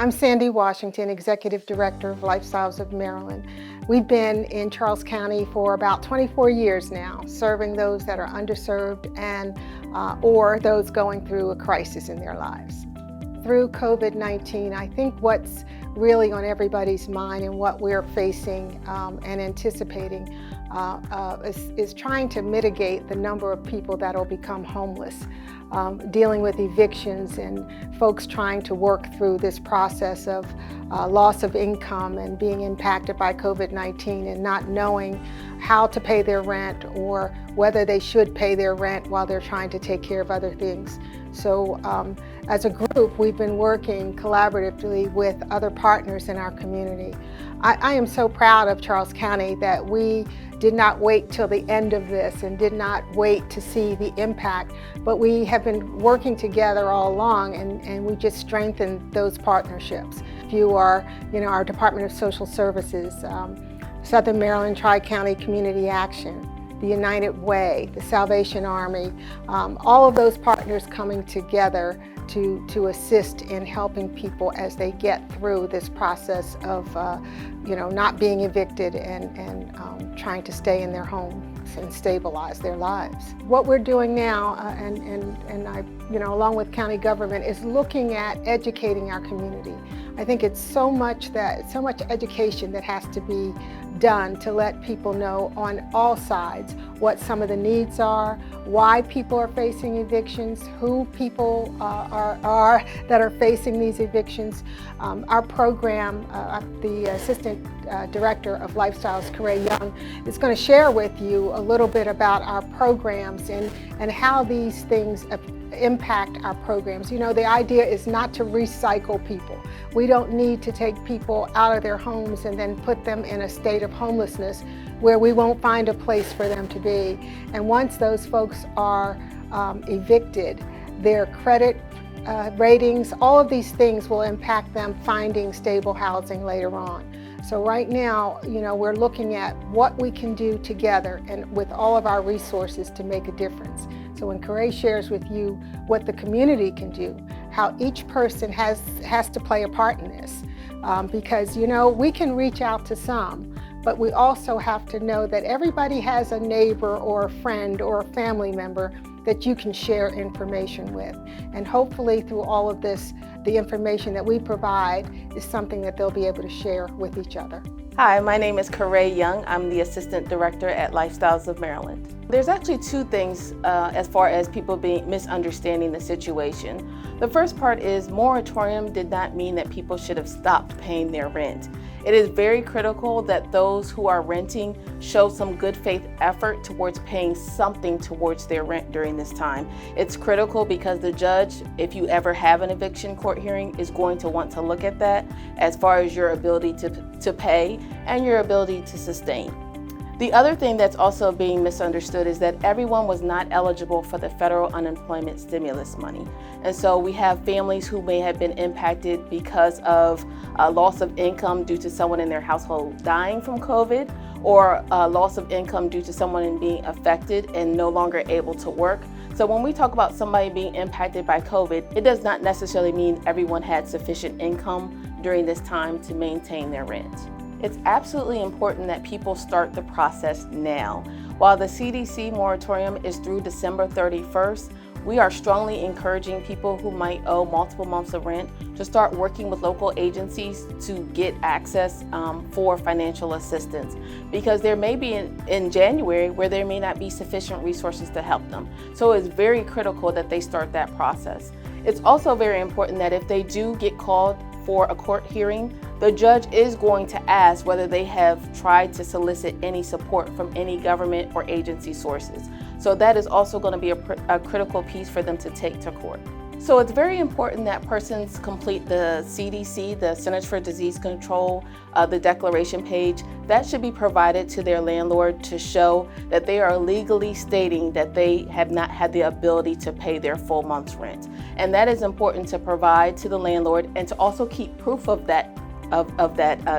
I'm Sandy Washington, Executive Director of Lifestyles of Maryland. We've been in Charles County for about 24 years now, serving those that are underserved and or those going through a crisis in their lives. Through COVID-19, I think what's really on everybody's mind and what we're facing and anticipating is trying to mitigate the number of people that will become homeless, dealing with evictions and folks trying to work through this process of loss of income and being impacted by COVID-19 and not knowing how to pay their rent or whether they should pay their rent while they're trying to take care of other things. So as a group, we've been working collaboratively with other partners in our community. I am so proud of Charles County that we did not wait till the end of this and did not wait to see the impact, but we have been working together all along and we just strengthened those partnerships. If you are, our Department of Social Services, Southern Maryland Tri-County Community Action, the United Way, the Salvation Army, all of those partners coming together to assist in helping people as they get through this process of not being evicted and trying to stay in their homes and stabilize their lives. What we're doing now, and I, along with county government, is looking at educating our community. I think it's so much education that has to be done to let people know on all sides what some of the needs are, why people are facing evictions, who people are that are facing these evictions. Our program, the Assistant Director of Lifestyles, Corae Young, is going to share with you a little bit about our programs and how these things impact our programs. The idea is not to recycle people. We don't need to take people out of their homes and then put them in a state of homelessness where we won't find a place for them to be. And once those folks are evicted, their credit ratings, all of these things will impact them finding stable housing later on. So right now, we're looking at what we can do together and with all of our resources to make a difference. So when Corae shares with you what the community can do, how each person has to play a part in this, because we can reach out to some, but we also have to know that everybody has a neighbor or a friend or a family member that you can share information with. And hopefully through all of this, the information that we provide is something that they'll be able to share with each other. Hi, my name is Corae Young. I'm the Assistant Director at Lifestyles of Maryland. There's actually two things as far as people misunderstanding the situation. The first part is moratorium did not mean that people should have stopped paying their rent. It is very critical that those who are renting show some good faith effort towards paying something towards their rent during this time. It's critical because the judge, if you ever have an eviction court hearing, is going to want to look at that as far as your ability to pay and your ability to sustain. The other thing that's also being misunderstood is that everyone was not eligible for the federal unemployment stimulus money. And so we have families who may have been impacted because of loss of income due to someone in their household dying from COVID, or loss of income due to someone being affected and no longer able to work. So when we talk about somebody being impacted by COVID, it does not necessarily mean everyone had sufficient income during this time to maintain their rent. It's absolutely important that people start the process now. While the CDC moratorium is through December 31st, we are strongly encouraging people who might owe multiple months of rent to start working with local agencies to get access for financial assistance, because there may be in January where there may not be sufficient resources to help them. So it's very critical that they start that process. It's also very important that if they do get called for a court hearing, the judge is going to ask whether they have tried to solicit any support from any government or agency sources. So that is also going to be a critical piece for them to take to court. So it's very important that persons complete the CDC, the Centers for Disease Control, the declaration page. That should be provided to their landlord to show that they are legally stating that they have not had the ability to pay their full month's rent. And that is important to provide to the landlord and to also keep proof of that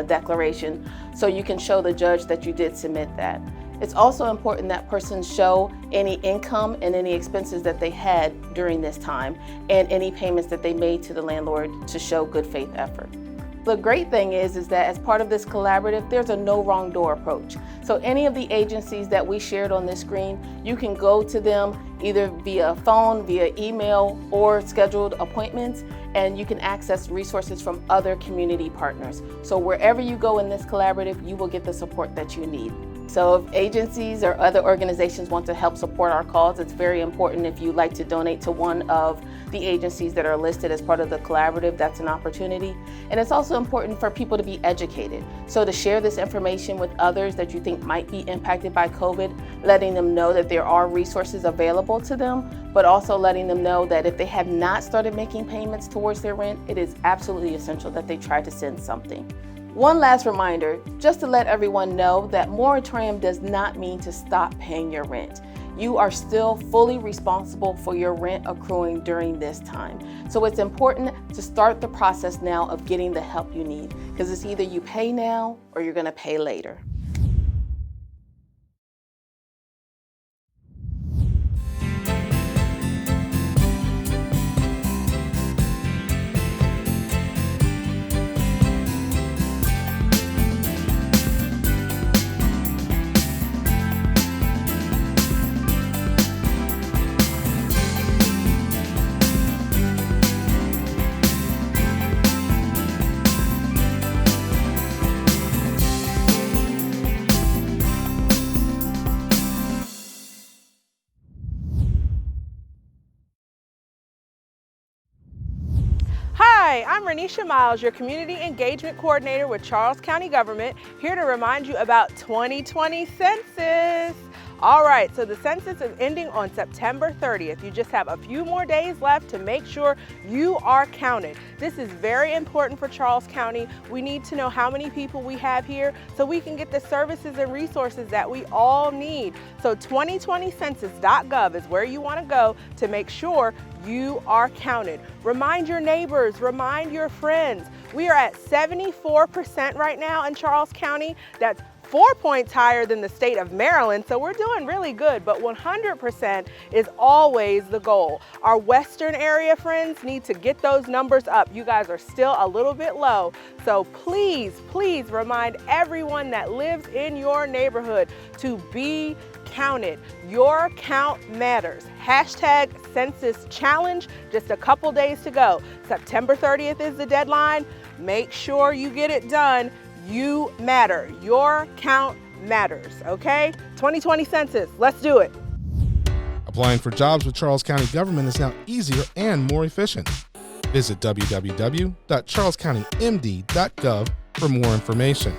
declaration, so you can show the judge that you did submit that. It's also important that persons show any income and any expenses that they had during this time and any payments that they made to the landlord to show good faith effort. The great thing is that as part of this collaborative, there's a no wrong door approach. So any of the agencies that we shared on this screen, you can go to them either via phone, via email, or scheduled appointments, and you can access resources from other community partners. So wherever you go in this collaborative, you will get the support that you need. So if agencies or other organizations want to help support our cause, it's very important if you'd like to donate to one of the agencies that are listed as part of the collaborative, that's an opportunity. And it's also important for people to be educated. So to share this information with others that you think might be impacted by COVID, letting them know that there are resources available to them, but also letting them know that if they have not started making payments towards their rent, it is absolutely essential that they try to send something. One last reminder, just to let everyone know that moratorium does not mean to stop paying your rent. You are still fully responsible for your rent accruing during this time. So it's important to start the process now of getting the help you need, because it's either you pay now or you're going to pay later. Hi, I'm Renesha Miles, your Community Engagement Coordinator with Charles County Government, here to remind you about 2020 Census. All right, so the census is ending on September 30th. You just have a few more days left to make sure you are counted. This is very important for Charles County. We need to know how many people we have here so we can get the services and resources that we all need. So 2020census.gov is where you want to go to make sure you are counted. Remind your neighbors, remind your friends. We are at 74% right now in Charles County. That's 4 points higher than the state of Maryland, so we're doing really good, but 100% is always the goal. Our western area friends need to get those numbers up. You guys are still a little bit low, so please, please remind everyone that lives in your neighborhood to be counted. Your count matters. Hashtag Census Challenge, just a couple days to go. September 30th is the deadline. Make sure you get it done. You matter. Your count matters, okay? 2020 Census, let's do it. Applying for jobs with Charles County Government is now easier and more efficient. Visit www.charlescountymd.gov for more information.